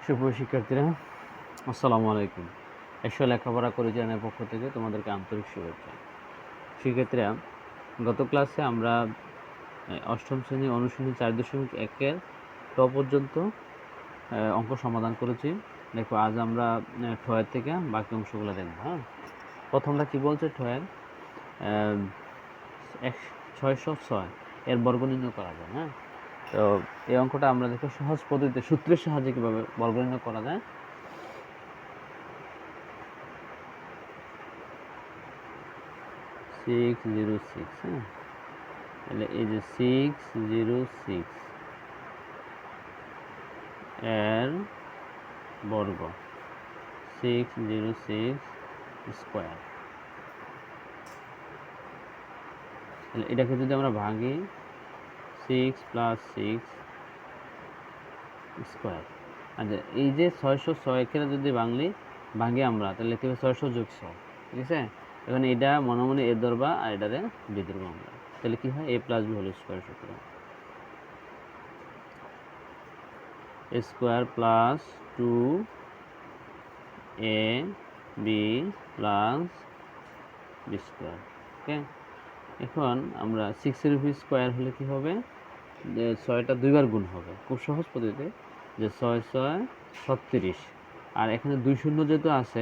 সুপ্রিয় শিক্ষার্থীরা, আসসালামু আলাইকুম। এসো লেখাপড়া করে চ্যানেলের পক্ষ থেকে তোমাদেরকে আন্তরিক শুভেচ্ছা। শিক্ষার্থীরা, গত ক্লাসে আমরা অষ্টম শ্রেণী অনুশীলনী 4.1-এর ট পর্যন্ত অঙ্ক সমাধান করেছি। দেখো, আজ আমরা ঠয়ের থেকে বাকি অংশগুলো দেখব। হ্যাঁ, প্রথমটা কি বলছে? ঠয়ের 606 এর বর্গ নির্ণয় করা যায়। হ্যাঁ, তো এই অঙ্কটা আমরা দেখো সহজ পদ্ধতিতে সূত্রের সাহায্যে কীভাবে বর্গ নির্ণয় করা যায়। 606, হ্যাঁ, তাহলে এই যে 606 এর বর্গ, 606 স্কোয়ার। তাহলে এটাকে যদি আমরা ভাঙি, 6 + 6 স্কোয়ার। আচ্ছা, এই যে 606 কে যদি ভাঙি আমরা, তাহলে লিখতে হবে 600 + 600। ঠিক আছে, এখন এটা মনে মনে এ ধরবা আর এটারে বি ধরবো আমরা। তাহলে কি হয়? a + b হোল স্কোয়ার সূত্র। a square plus 2ab plus b square. Okay, এখন আমরা 6-এর উপর স্কোয়ার হলে কি হবে? যে 6টা দুইবার গুণ হবে, খুব সহজ পদ্ধতিতে, যে 6 × 6 = 36, আর এখানে 2 শূন্য যেহেতু আছে,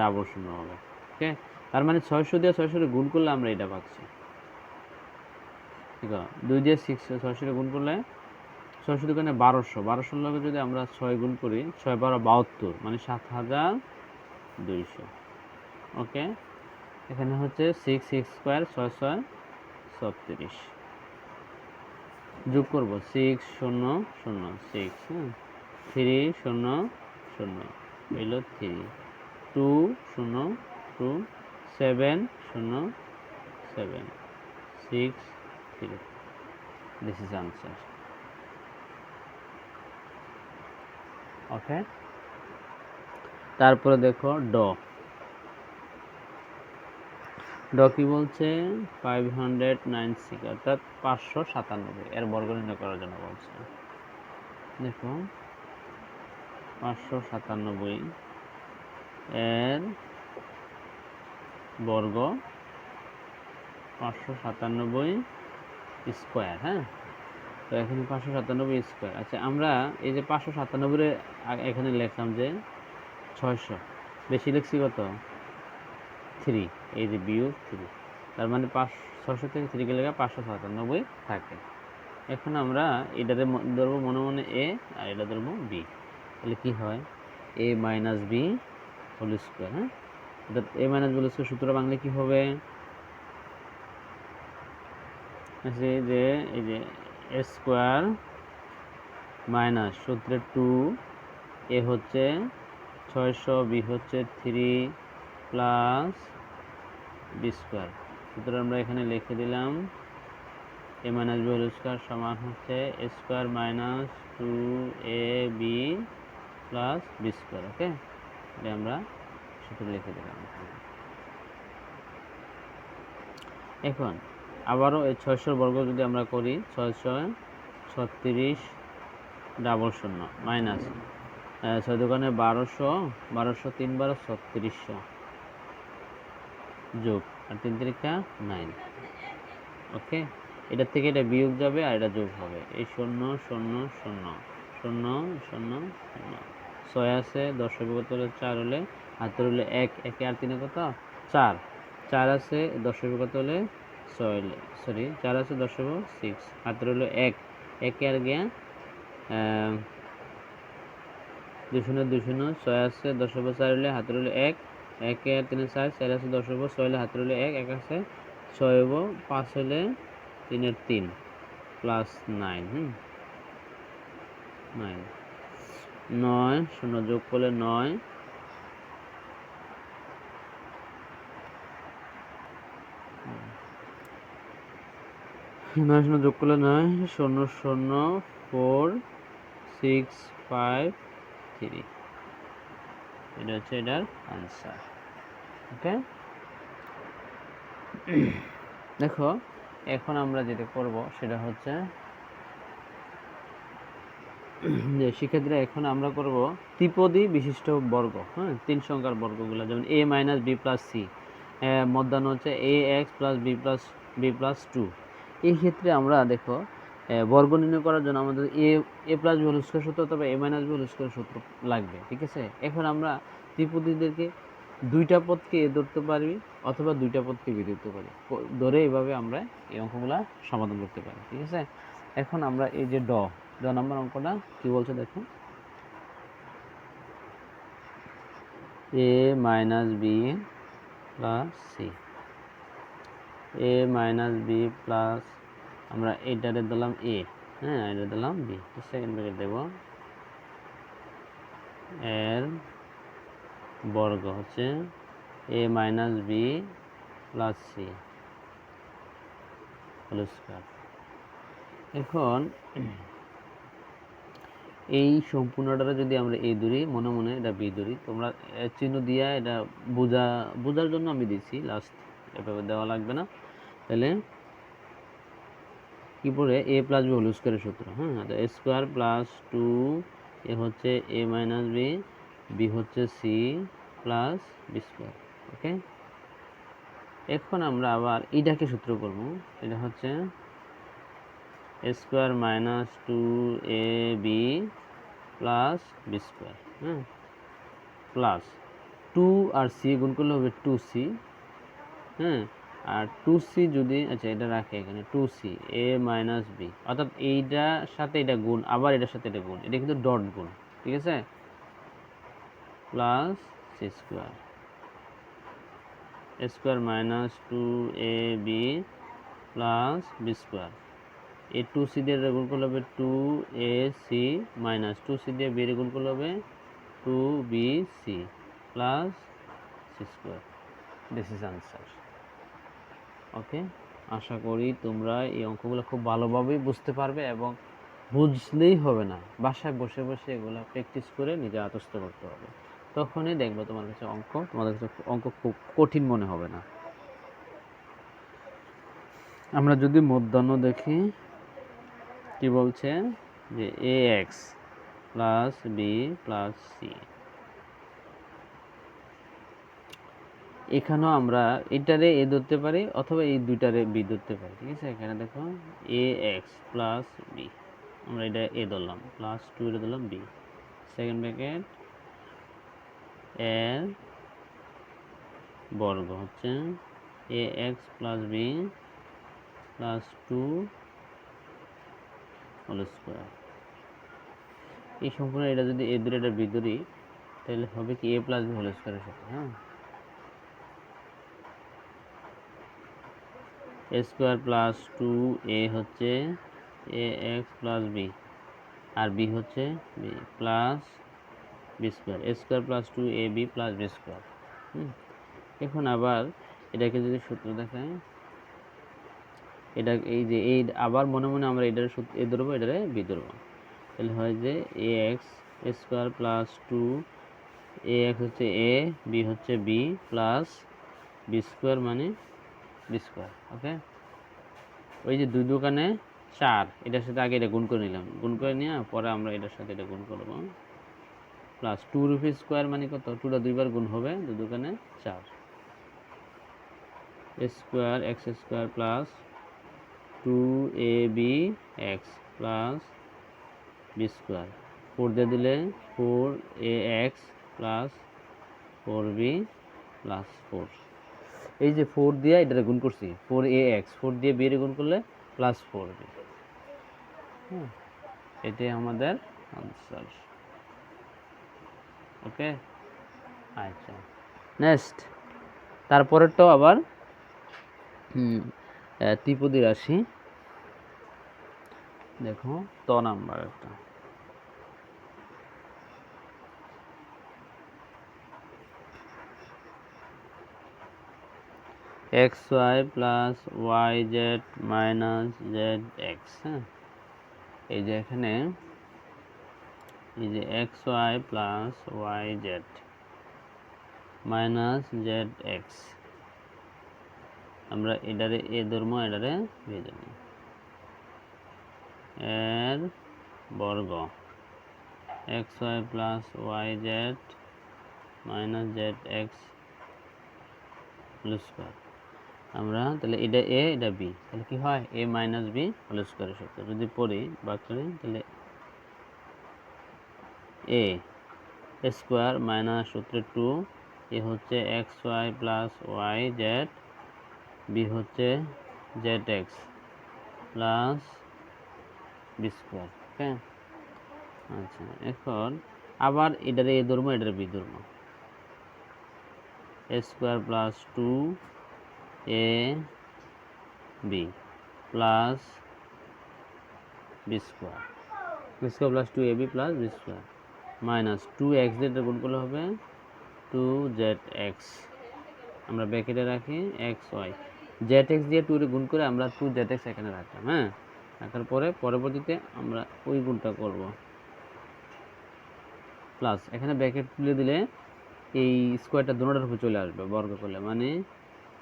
ডাবল শূন্য হবে। ওকে, তার মানে 600 দিয়ে 600 গুণ করলে আমরা এটা পাচ্ছি। ঠিক আছে, 2 দিয়ে 600 গুণ করলে 600 দোকানে 1200, 1200 লগে যদি আমরা 6 গুণ করি, 6 × 12 = 72, মানে 7200। ওকে, এখানে হচ্ছে 6 স্কোয়ার, 6 × 6 = 36। যোগ করব 6 0 0 6, হ্যাঁ, 3 0 0 হইল 3, 2 0 2, 7 0 7, 6 3। This is answer. ওকে, তারপরে দেখো ড কি বলছে? 596, অর্থাৎ 597 এর বর্গ নির্ণয় করার জন্য বলছে। দেখো, 597 এর বর্গ, 597 স্কোয়ার। হ্যাঁ, তো এখানে 597 স্কোয়ার। আচ্ছা, আমরা এই যে 597 এখানে লিখলাম যে 600, বেশি লিখছি কত? 3, এই যে বিয়োগ 3, তার মানে 600 থেকে 3 গেলে 597 থাকে। এখন আমরা এটাতে ধরবো মনে মনে a, আর এটা ধরবো b। তাহলে কি হয়? a - b whole square. হ্যাঁ, অর্থাৎ a - b হোল স্কোয়ার সূত্র বাংলা কি হবে? যে এই যে a স্কোয়ার মাইনাস সূত্রের 2, a হচ্ছে 600, b হচ্ছে 3 প্লাস b স্কোয়ার। সুতরাং আমরা এখানে লিখে দিলাম a - b হোল স্কোয়ার সমান হচ্ছে a square minus 2ab plus b square. Okay, এটা আমরা সূত্র লিখে দিলাম। এখন আবারও এই 600 বর্গ যদি আমরা করি, 6 × 6 = 36, ডাবল শূন্য, মাইনাস 6 দোকানে 1200, 1200 3 বার 3600, যোগ, আর 3 × 3 = 9। ওকে, এটার থেকে এটা বিয়োগ যাবে আর এটা যোগ হবে। এই 0 0 0 0 0 0, 6 আছে, 10 বিয়োগ করলে 4 হলে হাতের হলে 1, 1 আর 3 কত? 4, 4 আছে, 10 বিয়োগ করলে 6 হলে, সরি 4 আছে, 10 বিয়োগ 6, হাতের হলো 1, 1 আর গিয়া 2 0 2 0, 6 আছে, 10 বিয়োগ 4 হলে হাতের হলো 1, 1 আর 3 4, 4 আছে, 10 বিয়োগ 6 হলে হাতের হলো 1, 1 আছে, 6 বিয়োগ 5 হলে 3 এর 3 প্লাস 9, 9, 9 0 যোগ করলে 9, 9 0 যোগ করলে 9, 0 0 4 6 5 3। এটা হচ্ছে এটার আনসার। ওকে, দেখো, এখন আমরা যেটা করব সেটা হচ্ছে যে শিক্ষার্থীরা এখন আমরা করব ত্রিপদী বিশিষ্ট বর্গ, হ্যাঁ, 3 সংখ্যার বর্গগুলো, যেমন a minus B plus C, মধ্যাহ্ন হচ্ছে a X plus B plus two. এই ক্ষেত্রে আমরা দেখো বর্গ নির্ণয় করার জন্য আমাদের A plus B whole square সূত্র অথবা A minus B whole square সূত্র লাগবে, ঠিক আছে। এখন আমরা ত্রিপদীদেরকে দুইটা পদকে এ ধরতে পারি অথবা দুইটা পদকে বি ধরতে পারি, ধরে এইভাবে আমরা এই অঙ্কগুলা সমাধান করতে পারি, ঠিক আছে। এখন আমরা এই যে ড নাম্বার অঙ্কটা কি বলছে দেখো, এ মাইনাস বি প্লাস সি, এ মাইনাস বি প্লাস, আমরা এইটারে দিলাম এ, হ্যাঁ, এটা দিলাম বি, সেকেন্ড ব্র্যাকেট দেব, এর বর্গ হচ্ছে A minus B plus C whole square. এখন এই সম্পূর্ণটা যদি আমরা এ ধরি, মনে মনে এটা বি ধরি, তোমরা চিহ্ন দিয়া এটা বোঝার জন্য আমি দিচ্ছি, লাস্ট এভাবে দেওয়া লাগবে না। তাহলে কি পড়ে, এ প্লাস বি হোল স্কয়ারের সূত্র, হ্যাঁ, এ স্কয়ার প্লাস টু এ হচ্ছে এ মাইনাস বি, বি হচ্ছে সি প্লাস বি স্কয়ার, ওকে। এখন আমরা আবার এইটাকে সূত্র করব, এটা হচ্ছে এ square minus two A B plus B square, হ্যাঁ, প্লাস টু আর সি গুণ করলে হবে টু সি, হ্যাঁ, আর টু সি যদি, আচ্ছা এটা রাখে এখানে, টু সি এ মাইনাস বি, অর্থাৎ এইটার সাথে এটা গুণ, আবার এটার সাথে এটা গুণ, এটা কিন্তু ডট গুণ, ঠিক আছে, plus C square, A square minus two A B plus B square, এই টু সি দিয়ে গুণ করলে হবে two A C minus two C দিয়ে বি গুণ করলে হবে two B C plus C square. This is answer, okay. আশা করি তোমরা এই অঙ্কগুলো খুব ভালোভাবেই বুঝতে পারবে, এবং বুঝলেই হবে না, বাসায় বসে বসে এগুলো প্র্যাকটিস করে নিজে আত্মস্থ করতে হবে, তখনই দেখবে তোমাদের কাছে অঙ্ক খুব কঠিন মনে হবে না। আমরা যদি মধ্যাহ্ন দেখি, কি বলছে যে A X plus B plus C, এখানেও আমরা এটারে এ ধরতে পারি অথবা এই দুইটারে বি ধরতে পারি, ঠিক আছে। এখানে দেখো এ এক্স প্লাস বি, আমরা এটা এ ধরলাম, প্লাস টু এটা ধরলাম বি, সেকেন্ড ব্র্যাকেট, এর বর্গ হচ্ছে A X plus B plus two whole square. এই সম্পূর্ণ এটা যদি এ ধরে এটা বি ধরি, তাহলে হবে কি এ প্লাস বি হোল স্কোয়ারের সাথে, হ্যাঁ, এ স্কোয়ার প্লাস টু এ হচ্ছে A X plus B, R B হচ্ছে B plus B square, A square plus two A B plus B square. এখন আবার এটাকে যদি সূত্র দেখায়, এটা এই যে এই আবার মনে মনে আমরা এটার এ ধরবো, এটারে বি ধরবো, তাহলে হয় যে A x square plus two A x হচ্ছে এ, বি হচ্ছে বি প্লাস বি স্কোয়ার মানে বি স্কোয়ার, ওকে। ওই যে দুই দোকানে চার, এটার সাথে আগে এটা গুণ করে নিলাম, গুণ করে নিয়ে পরে আমরা এটার সাথে এটা গুণ করবো, প্লাস টু রুপি স্কোয়ার মানে কত, টুটা দুইবার গুণ হবে, দুই দোকানে চার, square X square plus two A B X plus B square, four দিয়ে দিলে four A X plus four B plus four, এই যে ফোর দিয়ে এটা গুণ করছি, ফোর এ এক্স, ফোর দিয়ে বি এর গুণ করলে প্লাস ফোর বি, এটাই আমাদের আনসার, ওকে। আচ্ছা, নেক্সট তারপরেরটাও আবার ত্রিপদী রাশি, দেখো ত নাম্বার একটা, X Y plus Y Z minus Z X, হ্যাঁ, এই যে এখানে এই যে X Y plus Y Z minus Z X, আমরা এটারে এ ধর্ম, এটারে বি ধর্ম, এর বর্গ X Y plus Y Z minus Z X whole square. আমরা তাহলে এটা এ এটা বি, তাহলে কি হয় এ মাইনাস বি হোল স্কোয়ারের সূত্র যদি পড়ি বা করি তাহলে এ স্কোয়ার মাইনাস সূত্রে 2, এ হচ্ছে X Y plus Y Z, B হচ্ছে Z X plus B square. Okay, আচ্ছা এখন আবার এটারে এ ধরবো, এটারে বি ধরবো, A square plus 2 A B plus B square, B square plus 2 A B plus B square minus 2 X Z গুণ করলে হবে 2 ZX। আমরা ব্র্যাকেটে রাখি এক্স ওয়াই, জেড এক্স দিয়ে 2 গুণ করে আমরা 2 ZX এখানে রাখলাম। হ্যাঁ, রাখার পরে পরবর্তীতে আমরা ওই গুণটা করব, প্লাস এখানে ব্র্যাকেট তুলে দিলে এই স্কোয়ারটা দুটোটার উপর চলে আসবে বর্গ করলে, মানে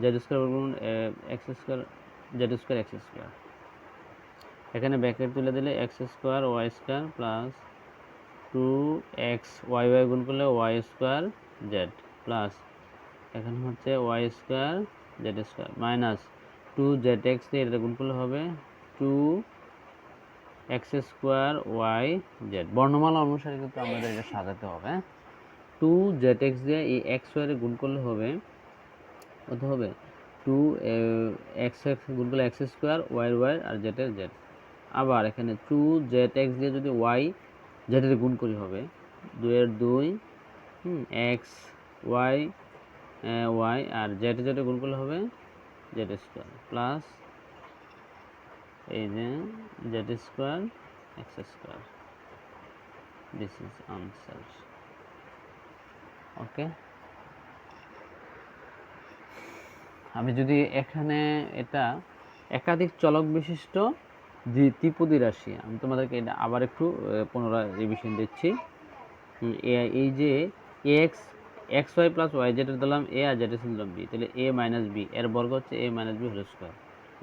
জেড স্কোয়ার গুণ X square Z square X square. এখানে ব্র্যাকেট তুলে দিলে X square Y square plus 2x Y Y গুণ করলে ওয়াই স্কোয়ার জেড প্লাস এখানে হচ্ছে Y square Z square minus 2ZX দিয়ে এটা গুণ করলে হবে 2x স্কোয়ার ওয়াই জেড। বর্ণমালা অনুসারে কিন্তু আমাদের এটা সাজাতে হবে। 2ZX দিয়ে এই এক্স ওয়াই গুণ করলে হবে কত হবে 2x গুণ করলে এক্স স্কোয়ার ওয়াই ওয়াই আর জেডের জেড। আবার এখানে 2ZX দিয়ে যদি ওয়াই জেডের গুণ করি হবে 2 এক্স ওয়াই ওয়াই আর জেড জেডে গুণ করলে হবে জেড স্কোয়ার প্লাস এই যে Z square X square. This is answer. Okay, আমি যদি এখানে এটা একাধিক চলক বিশিষ্ট ত্রিপদী রাশি, আমি তোমাদেরকে এটা আবার একটু পুনরায় রিভিশন দিচ্ছি। এই যে X X Y plus Y Z দিলাম এ আর জেড দিলাম বি, তাহলে এ মাইনাস বি এর বর্গ হচ্ছে A minus B whole square,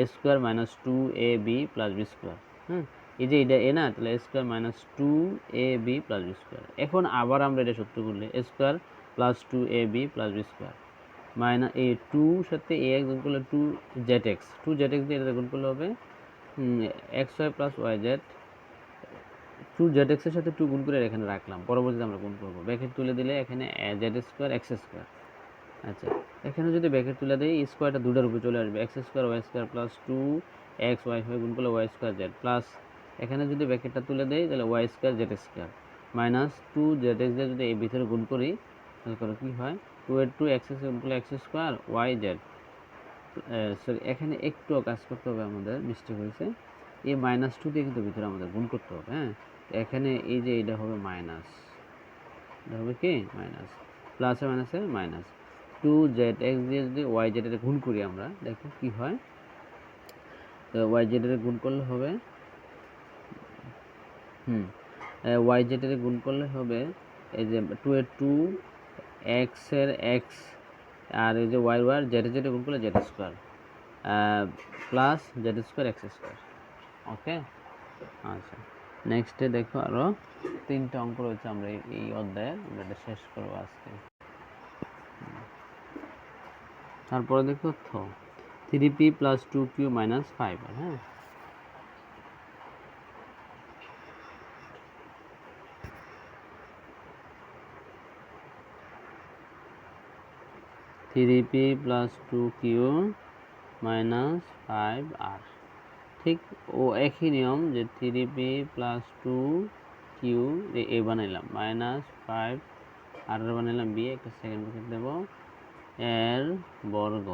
A square minus 2ab plus B square. হ্যাঁ, এই যে এটা এ না, তাহলে A square minus 2ab plus B square. এখন আবার আমরা এটা সূত্র করলে A square plus 2ab plus B square minus এই 2 সাথে এ এক্স গুণ করলে 2ZX দিয়ে এটা গুণ করলে হবে X Y plus Y Z 2ZX এর সাথে 2 গুণ করে এখানে রাখলাম, পরবর্তীতে আমরা গুণ করবো। ব্র্যাকেট তুলে দিলে এখানে জেড স্কোয়ার এক্স স্কোয়ার। আচ্ছা, এখানে যদি ব্র্যাকেট তুলে দিই স্কোয়ারটা দুটার উপর চলে আসবে, X square Y square plus 2x Y গুণ করলে ওয়াই স্কোয়ার জেড প্লাস এখানে যদি ব্র্যাকেটটা তুলে দেই তাহলে Y square Z square minus 2ZX দিয়ে যদি এই ভিতরে গুণ করি তাহলে করে কী হয় 2x গুণ করলে X square Y Z. Sorry, এখানে একটু কাজ করতে হবে, আমাদের মিস্টেক হয়েছে, এই -2 দিয়ে কিন্তু ভিতরে আমাদের গুণ করতে হবে। হ্যাঁ, এখানে এই যে এটা হবে মাইনাস, এটা হবে কি মাইনাস, প্লাসে মাইনাসে মাইনাস 2ZX দিয়ে যদি ওয়াই জেডের গুণ করি আমরা দেখো কি হয়, তো ওয়াই জেডের গুণ করলে হবে ওয়াই জেডের গুণ করলে হবে এই যে 2x এর এক্স আর এই যে ওয়াই ওয়াই জেড জেডে গুণ করলে Z square plus Z square X square. Okay, আচ্ছা নেক্সটে দেখো আরও 3টা অঙ্ক রয়েছে, আমরা এই অধ্যায়ে আমরা এটা শেষ করবো আজকে। তারপরে দেখো 3p প্লাস 2q মাইনাস 5। হ্যাঁ, three P plus 2q minus 5r। ঠিক ও একই নিয়ম যে 3p প্লাস 2q এ বানাইলাম মাইনাস 5r বানাইলাম বি, একটা সেকেন্ড ব্র্যাকেট দেব এর বর্গ।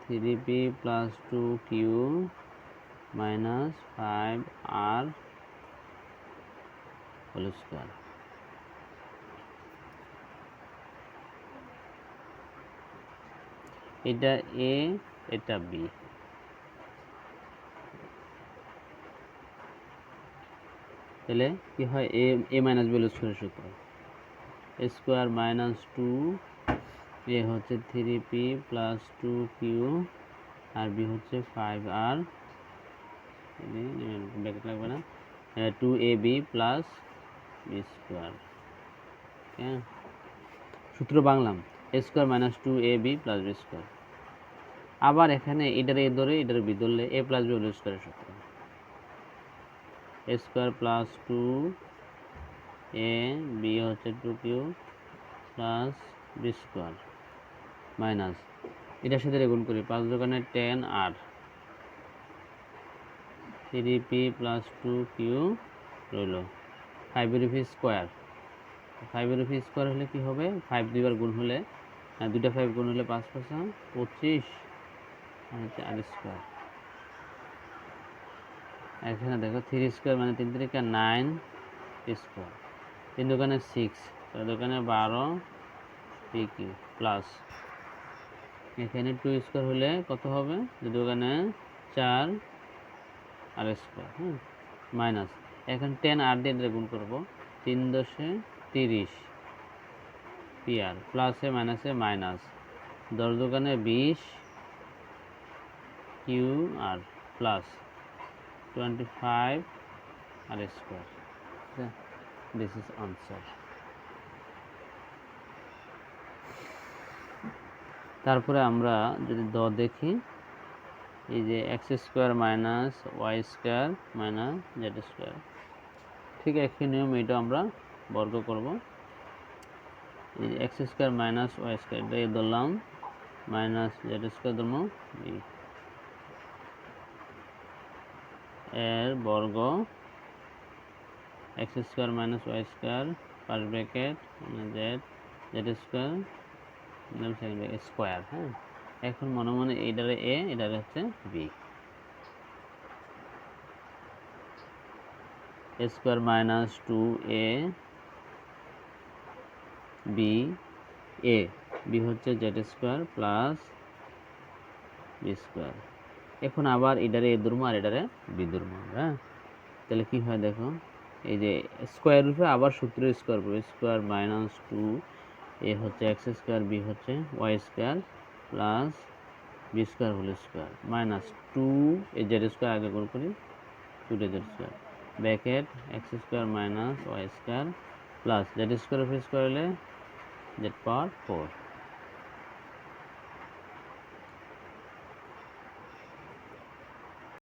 3p plus 2q minus 5r whole square. এটা এ এটা বি, তাহলে কি হয় এ মাইনাস বি হোল স্কোয়ারের সূত্র এ স্কোয়ার মাইনাস 2 এ হচ্ছে 3p প্লাস 2q আর বি হচ্ছে 5r, ব্র্যাকেট লাগবে না, 2ab প্লাস বি স্কোয়ার। হ্যাঁ, সূত্র বাংলাম A square minus 2ab plus B square. আবার এখানে এটার এ ধরে এটার বি ধরলে এ প্লাস বি হোল স্কোয়ারের সূত্র, এ স্কোয়ার প্লাস 2a বি হচ্ছে 2q plus B square minus এটার সাথে গুণ করি 5 দোকানে 10 আর 3p প্লাস 2q রইল 5 এর উপর স্কোয়ার। 5 এর উপর স্কোয়ার হলে কি হবে, 5 দুইবার গুণ হলে দুইটা 5 গুণ হলে 5 5 25 হচ্ছে আর স্কোয়ার। এখানে দেখো 3 স্কোয়ার মানে 3 3 9 স্কোয়ার, 3 দোকানে 6, 4 দোকানে 12 pq প্লাস এখানে 2 স্কোয়ার হলে কত হবে, 2 দোকানে 4 আর স্কোয়ার। হ্যাঁ, মাইনাস এখন 10 আর দিয়ে গুণ করবো 3 10 30 pr প্লাসে মাইনাসে মাইনাস 10 দোকানে 20 q আর প্লাস 25 আর স্কোয়ার। This is answer. তারপরে আমরা যদি দেখি এই যে X square minus Y square minus Z square, ঠিক একই নিয়ম এটা আমরা বর্গ করব। এই X square minus Y square এটা ধরলাম মাইনাস জেড স্কোয়ার ধরবো বি এর বর্গ X square minus Y square first bracket Z Z square second bracket square. হ্যাঁ, এখন মনে মনে এটারে এ এটারে হচ্ছে B, A square minus 2a B A B হচ্ছে Z square plus B square. এখন আবার এটারে এ ধরবো আর এটারে বি ধরবো। হ্যাঁ, তাহলে কি হয় দেখো, এই যে স্কোয়ার রূপে আবার সূত্র স্কোয়ার করবো, স্কোয়ার মাইনাস 2 এ হচ্ছে এক্স স্কোয়ার বি হচ্ছে Y square plus B square whole square minus 2 A Z square আগে গুণ করি 2 Z square bracket X square minus Y square plus Z square of square হলে Z power 4।